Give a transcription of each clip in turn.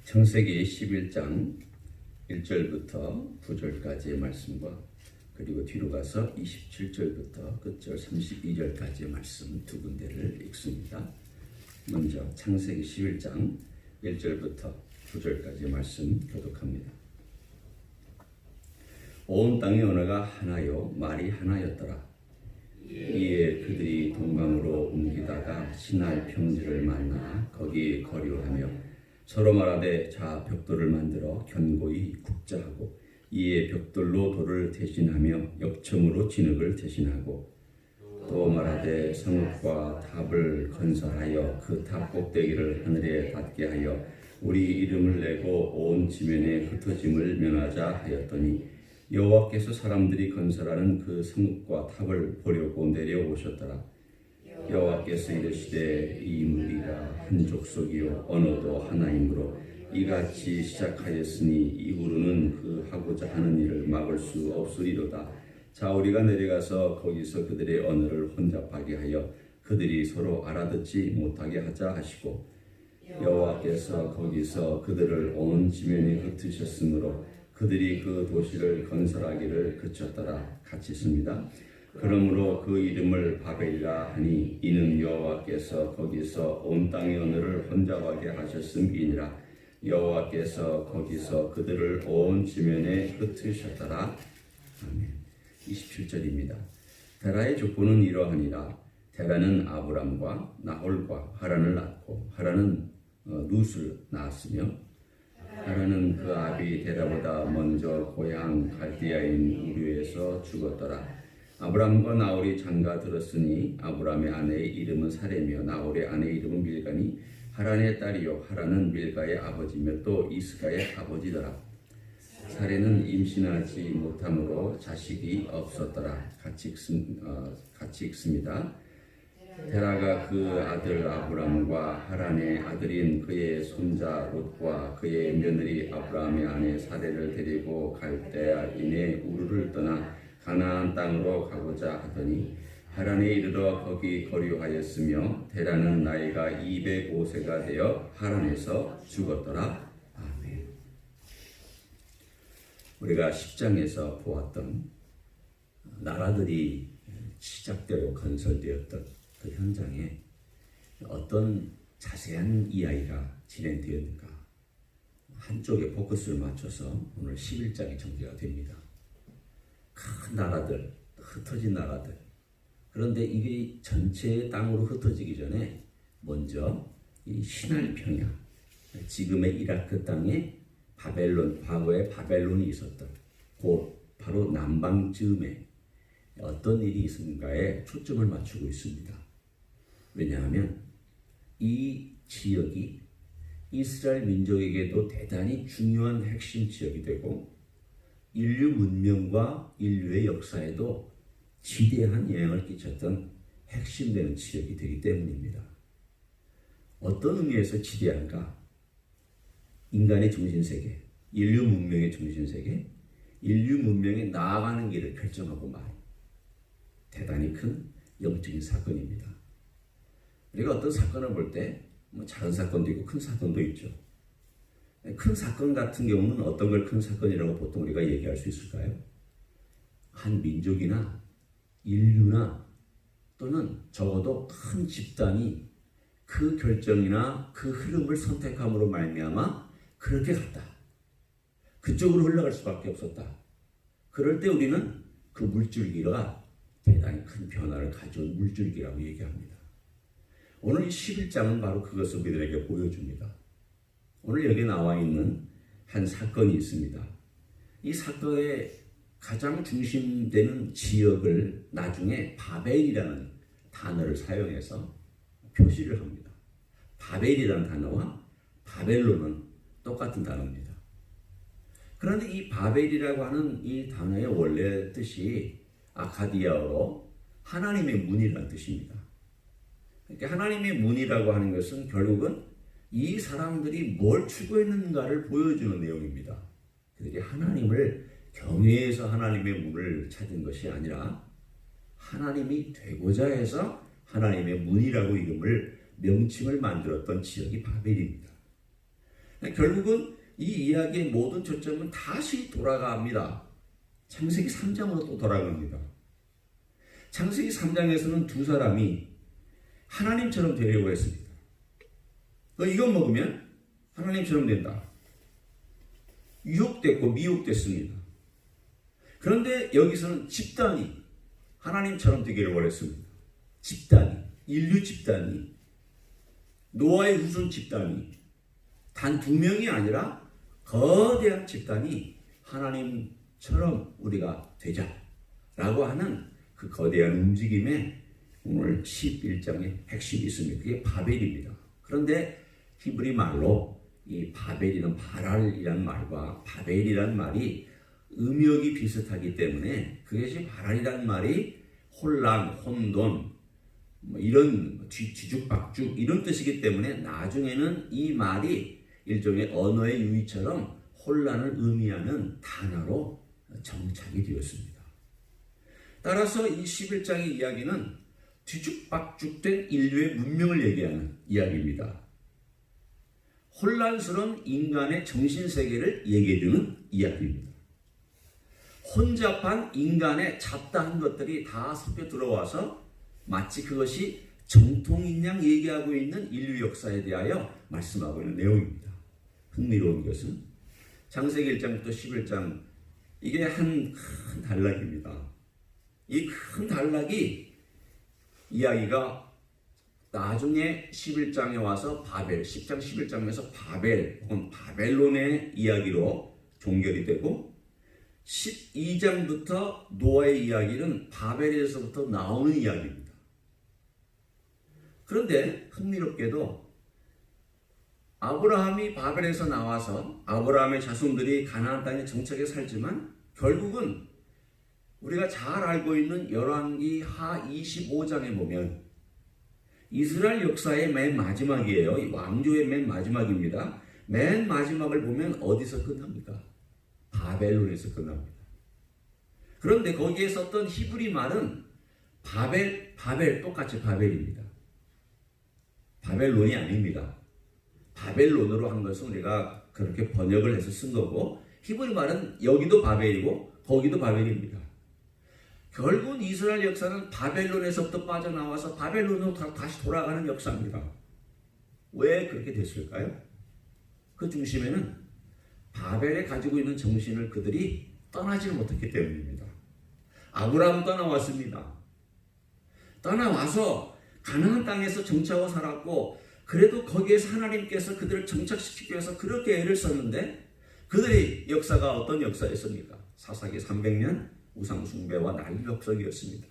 창세기 11장 1절부터 9절까지의 말씀과 그리고 뒤로 가서 27절부터 끝절 32절까지의 말씀 두 군데를 읽습니다. 먼저 창세기 11장 1절부터 9절까지의 말씀 교독합니다. 온 땅의 언어가 하나요 말이 하나였더라. 이에 그들이 동방으로 옮기다가 시날 평지를 만나 거기 거류하며 서로 말하되 자 벽돌을 만들어 견고히 굽자하고 이에 벽돌로 돌을 대신하며 역청으로 진흙을 대신하고 또 말하되 성읍과 탑을 건설하여 그 탑 꼭대기를 하늘에 닿게 하여 우리 이름을 내고 온 지면에 흩어짐을 면하자 하였더니 여호와께서 사람들이 건설하는 그 성읍과 탑을 보려고 내려오셨더라. 여호와께서 이르시되 이 무리가 한 족속이요 언어도 하나이므로 이같이 시작하였으니 이후로는 그 하고자 하는 일을 막을 수 없으리로다. 자 우리가 내려가서 거기서 그들의 언어를 혼잡하게 하여 그들이 서로 알아듣지 못하게 하자 하시고 여호와께서 거기서 그들을 온 지면에 흩으셨으므로 그들이 그 도시를 건설하기를 그쳤더라. 같이 있습니다. 그러므로 그 이름을 바벨이라 하니 이는 여호와께서 거기서 온 땅의 언어를 혼잡하게 하셨음이니라. 여호와께서 거기서 그들을 온 지면에 흩으셨더라. 아멘. 27절입니다. 데라의 족보는 이러하니라. 데라는 아브람과 나홀과 하란을 낳고 하란은 룻을 낳았으며 하란은 그 아비 데라보다 먼저 고향 갈대아인 우르에서 죽었더라. 아브람과 나홀이 장가 들었으니 아브람의 아내의 이름은 사레며 나홀의 아내의 이름은 밀가니 하란의 딸이요 하란은 밀가의 아버지며 또 이스가의 아버지더라. 사레는 임신하지 못함으로 자식이 없었더라. 같이 읽습니다. 데라가 그 아들 아브람과 하란의 아들인 그의 손자 롯과 그의 며느리 아브람의 아내 사레를 데리고 갈대아인의 우르를 떠나 가나안 땅으로 가고자 하더니 하란에 이르러 거기 거류하였으며 데라는 나이가 205세가 되어 하란에서 죽었더라. 아멘. 우리가 10장에서 보았던 나라들이 시작되고 건설되었던 그 현장에 어떤 자세한 이야기가 진행되었는가 한쪽에 포커스를 맞춰서 오늘 11장이 전개가 됩니다. 큰 나라들, 흩어진 나라들. 그런데 이게 전체의 땅으로 흩어지기 전에 먼저 이 시날 평야, 지금의 이라크 땅에 바벨론, 과거에 바벨론이 있었던 그 바로 남방쯤에 어떤 일이 있었는가에 초점을 맞추고 있습니다. 왜냐하면 이 지역이 이스라엘 민족에게도 대단히 중요한 핵심 지역이 되고 인류 문명과 인류의 역사에도 지대한 영향을 끼쳤던 핵심되는 지역이 되기 때문입니다. 어떤 의미에서 지대한가? 인간의 중심세계, 인류 문명의 중심세계, 인류 문명에 나아가는 길을 결정하고 말 대단히 큰 영적인 사건입니다. 우리가 어떤 사건을 볼 때 작은 사건도 있고 큰 사건도 있죠. 큰 사건 같은 경우는 어떤 걸 큰 사건이라고 보통 우리가 얘기할 수 있을까요? 한 민족이나 인류나 또는 적어도 큰 집단이 그 결정이나 그 흐름을 선택함으로 말미암아 그렇게 갔다. 그쪽으로 흘러갈 수밖에 없었다. 그럴 때 우리는 그 물줄기가 대단히 큰 변화를 가져온 물줄기라고 얘기합니다. 오늘 11장은 바로 그것을 우리들에게 보여줍니다. 오늘 여기 나와 있는 한 사건이 있습니다. 이 사건의 가장 중심되는 지역을 나중에 바벨이라는 단어를 사용해서 표시를 합니다. 바벨이라는 단어와 바벨론은 똑같은 단어입니다. 그런데 이 바벨이라고 하는 이 단어의 원래 뜻이 아카디아어로 하나님의 문이라는 뜻입니다. 그러니까 하나님의 문이라고 하는 것은 결국은 이 사람들이 뭘 추구했는가를 보여주는 내용입니다. 그들이 하나님을 경외해서 하나님의 문을 찾은 것이 아니라 하나님이 되고자 해서 하나님의 문이라고 이름을 명칭을 만들었던 지역이 바벨입니다. 결국은 이 이야기의 모든 초점은 다시 돌아갑니다. 창세기 3장으로 또 돌아갑니다. 창세기 3장에서는 두 사람이 하나님처럼 되려고 했습니다. 이것 먹으면 하나님처럼 된다. 유혹됐고 미혹됐습니다. 그런데 여기서는 집단이 하나님처럼 되기를 원했습니다. 집단이, 인류 집단이, 노아의 후손 집단이 단 2명이 아니라 거대한 집단이 하나님처럼 우리가 되자라고 하는 그 거대한 움직임에 오늘 11장의 핵심이 있습니다. 그게 바벨입니다. 그런데 히브리 말로 이 바벨이란 바랄이란 말과 바벨이란 말이 음역이 비슷하기 때문에 그것이 바랄이란 말이 혼란, 혼돈, 이런 뒤죽박죽 이런 뜻이기 때문에 나중에는 이 말이 일종의 언어의 유의처럼 혼란을 의미하는 단어로 정착이 되었습니다. 따라서 이 11장의 이야기는 뒤죽박죽된 인류의 문명을 얘기하는 이야기입니다. 혼란스러운 인간의 정신세계를 얘기해주는 이야기입니다. 혼잡한 인간의 잡다한 것들이 다 섞여 들어와서 마치 그것이 정통인 양 얘기하고 있는 인류 역사에 대하여 말씀하고 있는 내용입니다. 흥미로운 것은 창세기 1장부터 11장 이게 한 큰 단락입니다. 이 큰 단락이 이야기가 나중에 11장에 와서 바벨, 10장 11장에서 바벨 혹은 바벨론의 이야기로 종결이 되고 12장부터 노아의 이야기는 바벨에서부터 나오는 이야기입니다. 그런데 흥미롭게도 아브라함이 바벨에서 나와서 아브라함의 자손들이 가나안 땅에 정착해 살지만 결국은 우리가 잘 알고 있는 열왕기 하 25장에 보면 이스라엘 역사의 맨 마지막이에요. 이 왕조의 맨 마지막입니다. 맨 마지막을 보면 어디서 끝납니까? 바벨론에서 끝납니다. 그런데 거기에 썼던 히브리 말은 바벨 똑같이 바벨입니다. 바벨론이 아닙니다. 바벨론으로 한 것은 우리가 그렇게 번역을 해서 쓴 거고 히브리 말은 여기도 바벨이고 거기도 바벨입니다. 결국은 이스라엘 역사는 바벨론에서부터 빠져나와서 바벨론으로 다시 돌아가는 역사입니다. 왜 그렇게 됐을까요? 그 중심에는 바벨에 가지고 있는 정신을 그들이 떠나지 못했기 때문입니다. 아브라함은 떠나왔습니다. 떠나와서 가나안 땅에서 정착하고 살았고 그래도 거기에서 하나님께서 그들을 정착시키기 위해서 그렇게 애를 썼는데 그들의 역사가 어떤 역사였습니까? 사사기 300년 우상 숭배와 난리역설이었습니다.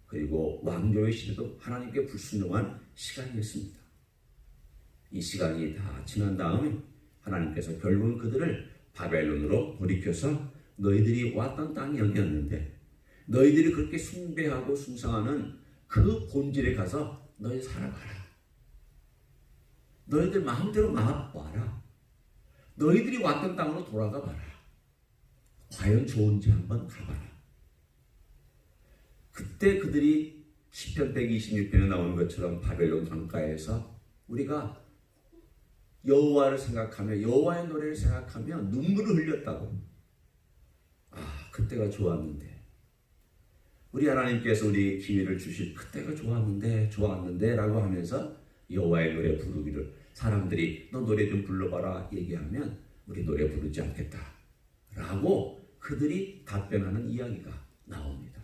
그리고 왕조의 시대도 하나님께 불순종한 시간이었습니다. 이 시간이 다 지난 다음에 하나님께서 결국은 그들을 바벨론으로 돌이켜서 너희들이 왔던 땅이 여기였는데 너희들이 그렇게 숭배하고 숭상하는 그 본질에 가서 너희 살아가라. 너희들 마음대로 와라. 너희들이 왔던 땅으로 돌아가 봐라. 과연 좋은지 한번 가봐라. 그때 그들이 시편 126편에 나오는 것처럼 바벨론 강가에서 우리가 여호와를 생각하며 여호와의 노래를 생각하며 눈물을 흘렸다고. 그때가 좋았는데 우리 하나님께서 우리에게 기회를 주실 그때가 좋았는데 라고 하면서 여호와의 노래 부르기를 사람들이 너 노래 좀 불러봐라 얘기하면 우리 노래 부르지 않겠다 라고 그들이 답변하는 이야기가 나옵니다.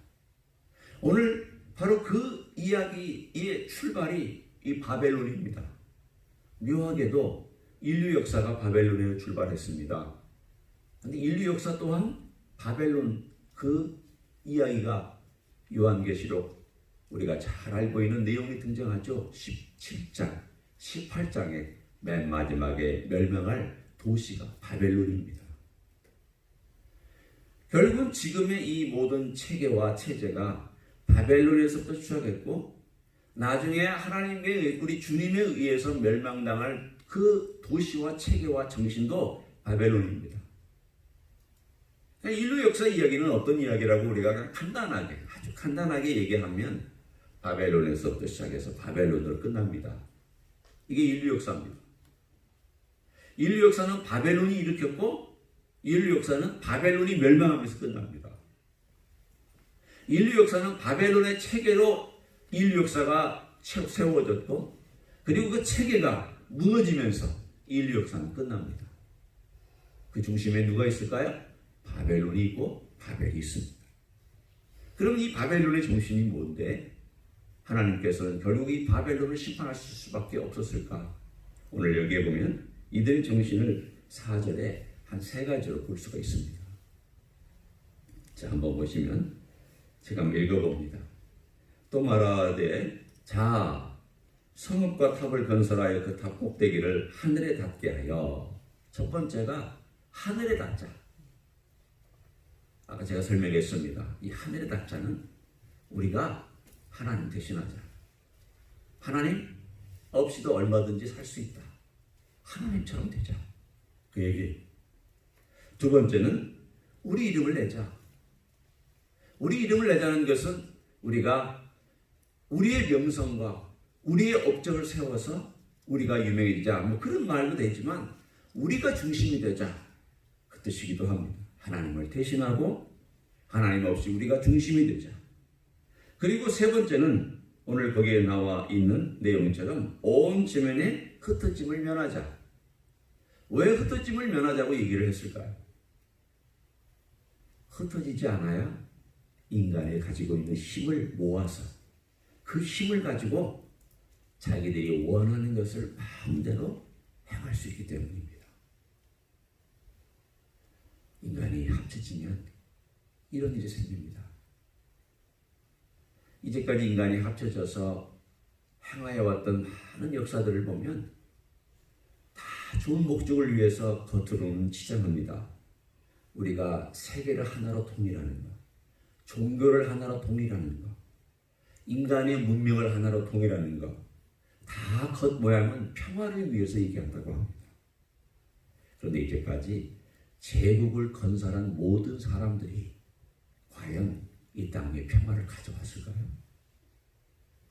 오늘 바로 그 이야기의 출발이 이 바벨론입니다. 묘하게도 인류 역사가 바벨론에서 출발했습니다. 그런데 인류 역사 또한 바벨론 그 이야기가 요한계시록 우리가 잘 알고 있는 내용이 등장하죠. 17장, 18장의 맨 마지막에 멸망할 도시가 바벨론입니다. 결국은 지금의 이 모든 체계와 체제가 바벨론에서부터 시작했고 나중에 하나님의 우리 주님에 의해서 멸망당할 그 도시와 체계와 정신도 바벨론입니다. 인류 역사 이야기는 어떤 이야기라고 우리가 아주 간단하게 얘기하면 바벨론에서부터 시작해서 바벨론으로 끝납니다. 이게 인류 역사입니다. 인류 역사는 바벨론이 일으켰고 인류 역사는 바벨론이 멸망하면서 끝납니다. 인류 역사는 바벨론의 체계로 인류 역사가 세워졌고 그리고 그 체계가 무너지면서 인류 역사는 끝납니다. 그 중심에 누가 있을까요? 바벨론이 있고 바벨이 있습니다. 그럼 이 바벨론의 정신이 뭔데 하나님께서는 결국 이 바벨론을 심판하실 수밖에 없었을까? 오늘 여기에 보면 이들의 정신을 4절에 한 3가지로 볼 수가 있습니다. 자, 한번 보시면 제가 한번 읽어봅니다. 또 말하되 자 성읍과 탑을 건설하여 그 탑 꼭대기를 하늘에 닿게 하여. 첫 번째가 하늘에 닿자. 아까 제가 설명했습니다. 이 하늘에 닿자는 우리가 하나님 대신하자. 하나님 없이도 얼마든지 살 수 있다. 하나님처럼 되자. 그 얘기. 두 번째는 우리 이름을 내자. 우리 이름을 내자는 것은 우리가 우리의 명성과 우리의 업적을 세워서 우리가 유명해지자. 뭐 그런 말도 되지만 우리가 중심이 되자. 그 뜻이기도 합니다. 하나님을 대신하고 하나님 없이 우리가 중심이 되자. 그리고 세 번째는 오늘 거기에 나와 있는 내용처럼 온 지면에 흩어짐을 면하자. 왜 흩어짐을 면하자고 얘기를 했을까요? 흩어지지 않아야 인간이 가지고 있는 힘을 모아서 그 힘을 가지고 자기들이 원하는 것을 마음대로 행할 수 있기 때문입니다. 인간이 합쳐지면 이런 일이 생깁니다. 이제까지 인간이 합쳐져서 행하여왔던 많은 역사들을 보면 다 좋은 목적을 위해서 겉으로는 치장합니다. 우리가 세계를 하나로 통일하는 것, 종교를 하나로 통일하는 것, 인간의 문명을 하나로 통일하는 것, 다 겉모양은 평화를 위해서 얘기한다고 합니다. 그런데 이제까지 제국을 건설한 모든 사람들이 과연 이 땅에 평화를 가져왔을까요?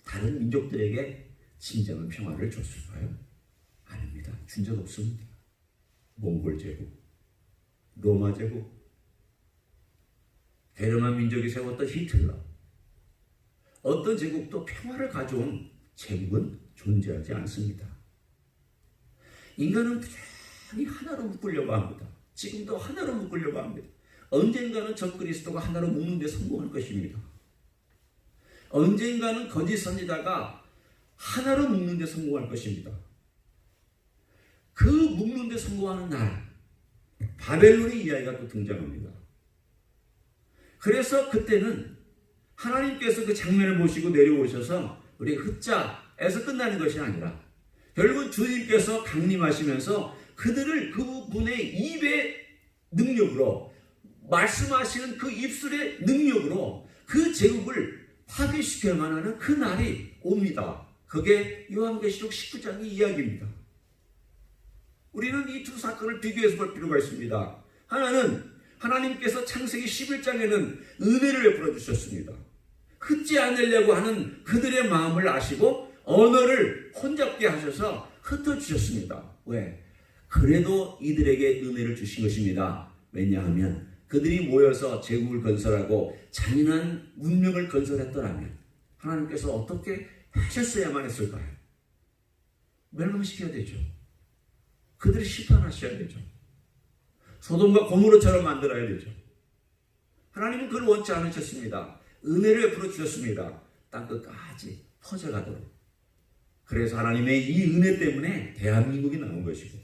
다른 민족들에게 진정한 평화를 줬을까요? 아닙니다. 준 적 없습니다. 몽골 제국, 로마 제국, 게르만 민족이 세웠던 히틀러, 어떤 제국도 평화를 가져온 제국은 존재하지 않습니다. 인간은 부단히 하나로 묶으려고 합니다. 지금도 하나로 묶으려고 합니다. 언젠가는 적그리스도가 하나로 묶는 데 성공할 것입니다. 언젠가는 거짓 선지자가 하나로 묶는 데 성공할 것입니다. 그 묶는 데 성공하는 날 바벨론의 이야기가 또 등장합니다. 그래서 그때는 하나님께서 그 장면을 보시고 내려오셔서 우리 흩자에서 끝나는 것이 아니라 결국 주님께서 강림하시면서 그들을 그분의 입의 능력으로 말씀하시는 그 입술의 능력으로 그 제국을 파괴시켜야만 하는 그 날이 옵니다. 그게 요한계시록 19장의 이야기입니다. 우리는 이 두 사건을 비교해서 볼 필요가 있습니다. 하나는 하나님께서 창세기 11장에는 은혜를 베풀어 주셨습니다. 흩지 않으려고 하는 그들의 마음을 아시고 언어를 혼잡게 하셔서 흩어주셨습니다. 왜? 그래도 이들에게 은혜를 주신 것입니다. 왜냐하면 그들이 모여서 제국을 건설하고 잔인한 문명을 건설했더라면 하나님께서 어떻게 하셨어야만 했을까요? 멸망시켜야 되죠. 그들이 심판하셔야 되죠. 소돔과 고모르처럼 만들어야 되죠. 하나님은 그를 원치 않으셨습니다. 은혜를 베풀어 주셨습니다. 땅끝까지 퍼져가도록. 그래서 하나님의 이 은혜 때문에 대한민국이 나온 것이고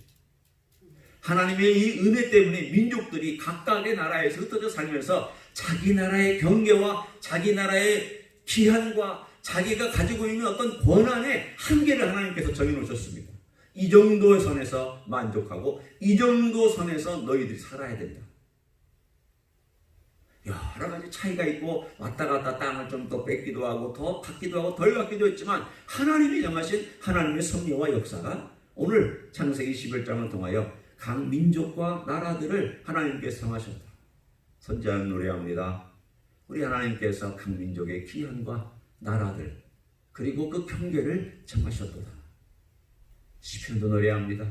하나님의 이 은혜 때문에 민족들이 각각의 나라에서 흩어져 살면서 자기 나라의 경계와 자기 나라의 기한과 자기가 가지고 있는 어떤 권한의 한계를 하나님께서 정해놓으셨습니다. 이 정도의 선에서 만족하고 이 정도 선에서 너희들이 살아야 된다. 여러 가지 차이가 있고 왔다 갔다 땅을 좀 더 뺏기도 하고 더 갖기도 하고 덜 갖기도 했지만 하나님이 정하신 하나님의 섭리와 역사가 오늘 창세기 11장을 통하여 각 민족과 나라들을 하나님께서 정하셨다. 선지자는 노래합니다. 우리 하나님께서 각 민족의 기한과 나라들 그리고 그 경계를 정하셨도다. 시편도 노래합니다.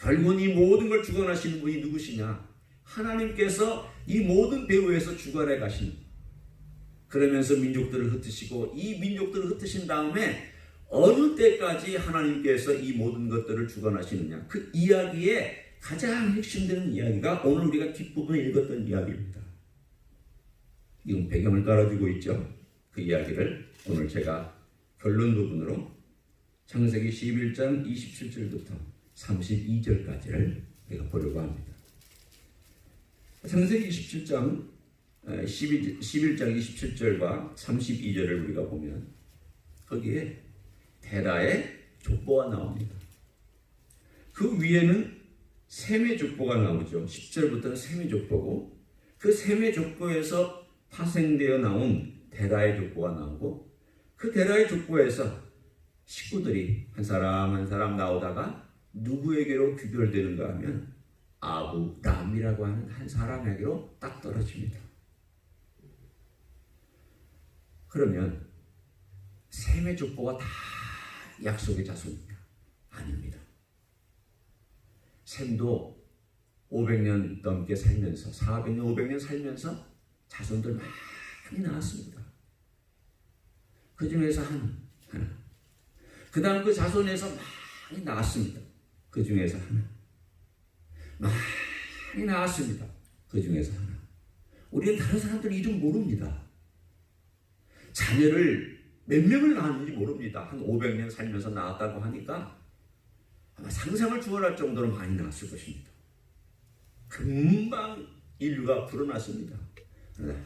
결국은 이 모든 걸 주관하시는 분이 누구시냐? 하나님께서 이 모든 배후에서 주관해 가시는, 그러면서 민족들을 흩으시고, 이 민족들을 흩으신 다음에 어느 때까지 하나님께서 이 모든 것들을 주관하시느냐, 그 이야기의 가장 핵심되는 이야기가 오늘 우리가 뒷부분에 읽었던 이야기입니다. 이건 배경을 깔아주고 있죠. 그 이야기를 오늘 제가 결론 부분으로 창세기 11장 27절부터 32절까지를 우리가 보려고 합니다. 창세기 11장 27절과 32절을 우리가 보면 거기에 데라의 족보가 나옵니다. 그 위에는 셈의 족보가 나오죠. 10절부터는 셈의 족보고, 그 셈의 족보에서 파생되어 나온 데라의 족보가 나오고, 그 데라의 족보에서 식구들이 한 사람 한 사람 나오다가 누구에게로 귀결되는가 하면 아브람이라고 하는 한 사람에게로 딱 떨어집니다. 그러면 셈의 족보가 다 약속의 자손이냐? 아닙니다. 셈도 500년 넘게 살면서, 400년, 500년 살면서 자손들 많이 낳았습니다. 그 중에서 하나. 그 다음 그 자손에서 많이 낳았습니다. 그 중에서 하나. 많이 낳았습니다. 그 중에서 하나. 우리는 다른 사람들 이름 모릅니다. 자녀를 몇 명을 낳았는지 모릅니다. 한 500년 살면서 낳았다고 하니까 아마 상상을 초월할 정도로 많이 낳았을 것입니다. 금방 인류가 불어났습니다.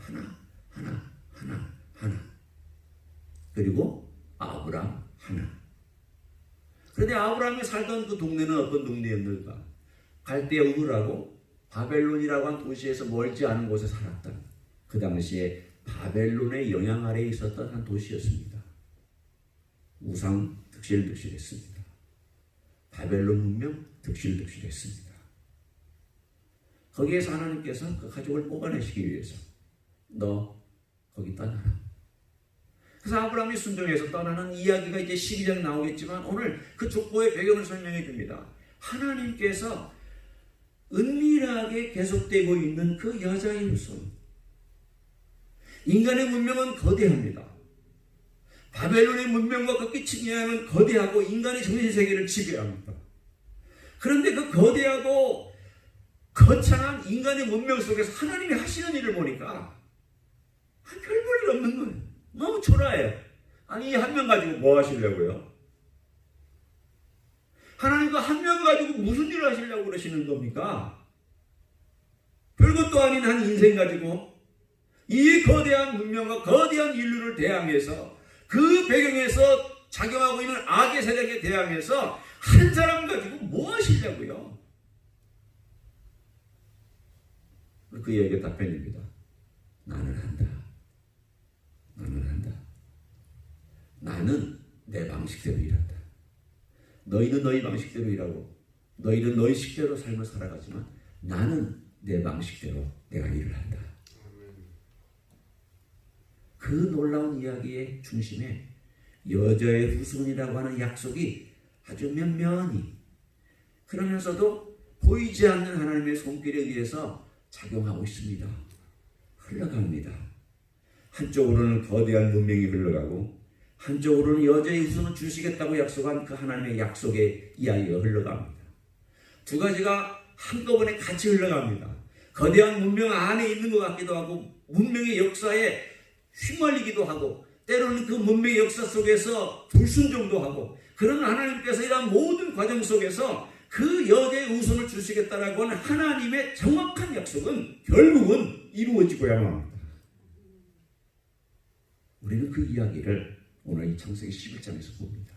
하나. 그리고 아브람 하나. 그런데 아브람이 살던 그 동네는 어떤 동네였는가? 갈대아 우르라고 바벨론이라고 한 도시에서 멀지 않은 곳에 살았던, 그 당시에 바벨론의 영향 아래에 있었던 한 도시였습니다. 우상 득실득실했습니다. 바벨론 문명 득실득실했습니다. 거기에서 하나님께서 그 가족을 뽑아내시기 위해서 너 거기 떠나라. 그래서 아브라함이 순종해서 떠나는 이야기가 이제 12장에 나오겠지만, 오늘 그 족보의 배경을 설명해 줍니다. 하나님께서 은밀하게 계속되고 있는 그 여자의 후손. 인간의 문명은 거대합니다. 바벨론의 문명과 극히 층이하는 거대하고 인간의 정신세계를 지배합니다. 그런데 그 거대하고 거창한 인간의 문명 속에서 하나님이 하시는 일을 보니까 별 볼 일 없는 거예요. 너무 초라해요. 아니, 이 한 명 가지고 뭐 하시려고요? 하나님 그 한 명 가지고 무슨 일을 하시려고 그러시는 겁니까? 별것도 아닌 한 인생 가지고 이 거대한 문명과 거대한 인류를 대항해서, 그 배경에서 작용하고 있는 악의 세력에 대항해서 한 사람 가지고 뭐 하시려고요? 그에게 답변입니다. 나는 한다. 나는 내 방식대로 일한다. 너희는 너희 방식대로 일하고, 너희는 너희 식대로 삶을 살아가지만 나는 내 방식대로 내가 일을 한다. 그 놀라운 이야기의 중심에 여자의 후손이라고 하는 약속이 아주 면면히, 그러면서도 보이지 않는 하나님의 손길에 의해서 작용하고 있습니다. 흘러갑니다. 한쪽으로는 거대한 문명이 흘러가고, 한쪽으로는 여자의 후손을 주시겠다고 약속한 그 하나님의 약속의 이야기가 흘러갑니다. 두 가지가 한꺼번에 같이 흘러갑니다. 거대한 문명 안에 있는 것 같기도 하고, 문명의 역사에 휘말리기도 하고, 때로는 그 문명의 역사 속에서 불순종도 하고, 그런 하나님께서 이러한 모든 과정 속에서 그 여자의 후손을 주시겠다라고 하는 하나님의 정확한 약속은 결국은 이루어지고야만 합니다. 우리는 그 이야기를 오늘 이 창세기 11장에서 봅니다.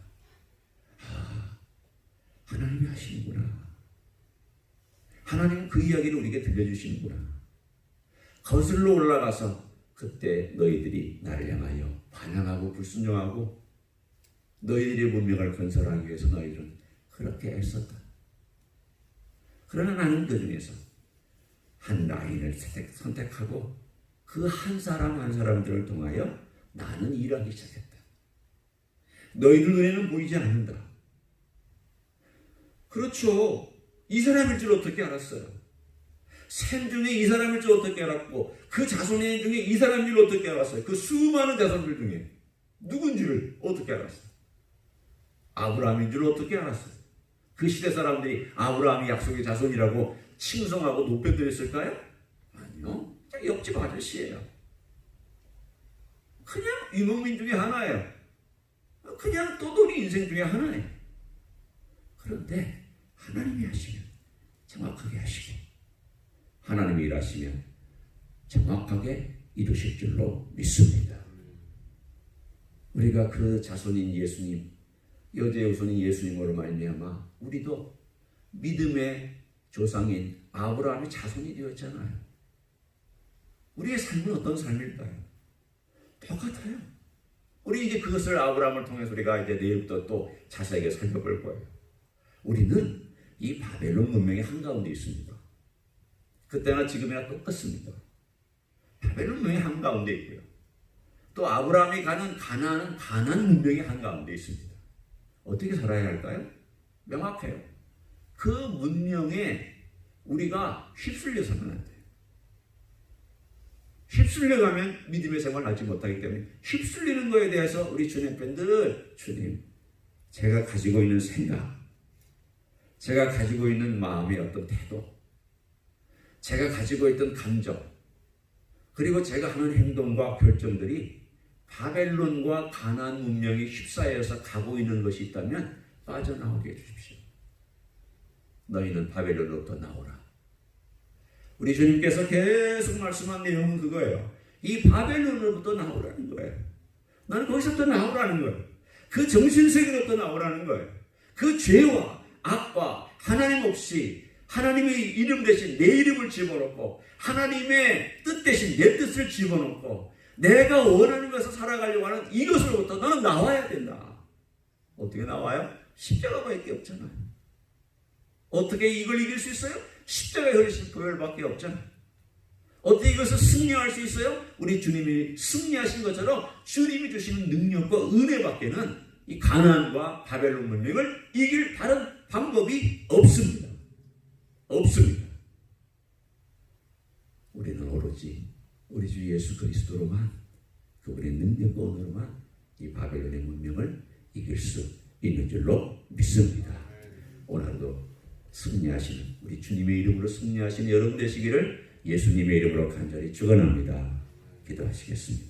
하나님이 하시는구나. 하나님은 그 이야기를 우리에게 들려주시는구나. 거슬러 올라가서 그때 너희들이 나를 향하여 반항하고 불순종하고 너희들의 문명을 건설하기 위해서 너희들은 그렇게 애썼다. 그러나 나는 그 중에서 한 라인을 선택하고 그 한 사람 한 사람들을 통하여 나는 일하기 시작했다. 너희들 눈에는 보이지 않는다. 그렇죠. 이 사람일 줄 어떻게 알았어요? 셈 중에 이 사람일 줄 어떻게 알았고 그 자손의 중에 이 사람일 줄 어떻게 알았어요? 그 수많은 자손들 중에 누군지를 어떻게 알았어요? 아브라함인 줄 어떻게 알았어요? 그 시대 사람들이 아브라함이 약속의 자손이라고 칭송하고 높여드렸을까요? 아니요. 옆집 아저씨예요. 그냥 유목민 중에 하나예요. 그냥 떠돌이 인생 중에 하나예요. 그런데 하나님이 하시면 정확하게 하시고 하나님이 일하시면 정확하게 이루실 줄로 믿습니다. 우리가 그 자손인 예수님, 여제의 후손인 예수님으로 말미암아 우리도 믿음의 조상인 아브라함의 자손이 되었잖아요. 우리의 삶은 어떤 삶일까요? 똑같아요. 우리 이제 그것을 아브라함을 통해서 우리가 이제 내일부터 또 자세하게 살펴볼 거예요. 우리는 이 바벨론 문명의 한가운데 있습니다. 그때나 지금이나 똑같습니다. 바벨론 문명의 한가운데 있고요. 또 아브라함이 가는 가나안은 가나안 문명의 한가운데 있습니다. 어떻게 살아야 할까요? 명확해요. 그 문명에 우리가 휩쓸려서는 안 돼요. 휩쓸려가면 믿음의 생활을 하지 못하기 때문에 휩쓸리는 거에 대해서 우리 주님 팬들, 주님, 제가 가지고 있는 생각, 제가 가지고 있는 마음의 어떤 태도, 제가 가지고 있던 감정, 그리고 제가 하는 행동과 결정들이 바벨론과 가나안 문명이 휩싸여서 가고 있는 것이 있다면 빠져나오게 해주십시오. 너희는 바벨론으로부터 나오라. 우리 주님께서 계속 말씀한 내용은 그거예요. 이 바벨론으로부터 나오라는 거예요. 나는 거기서부터 나오라는 거예요. 그 정신세계로부터 나오라는 거예요. 그 죄와 악과 하나님 없이 하나님의 이름 대신 내 이름을 집어넣고 하나님의 뜻 대신 내 뜻을 집어넣고 내가 원하는 것을 살아가려고 하는 이것으로부터 너는 나와야 된다. 어떻게 나와요? 십자가밖에 없잖아요. 어떻게 이걸 이길 수 있어요? 십자가에 흘리신 보혈밖에 없잖아요. 어떻게 이것을 승리할 수 있어요? 우리 주님이 승리하신 것처럼 주님이 주시는 능력과 은혜밖에는 이 가나안과 바벨론 문명을 이길 다른 방법이 없습니다. 없습니다. 우리는 오로지 우리 주 예수 그리스도로만 그분의 능력과 은혜로만 이 바벨론의 문명을 이길 수 있는 줄로 믿습니다. 오늘도 승리하시는 우리 주님의 이름으로 승리하시는 여러분 되시기를 예수님의 이름으로 간절히 축원합니다. 기도하시겠습니다.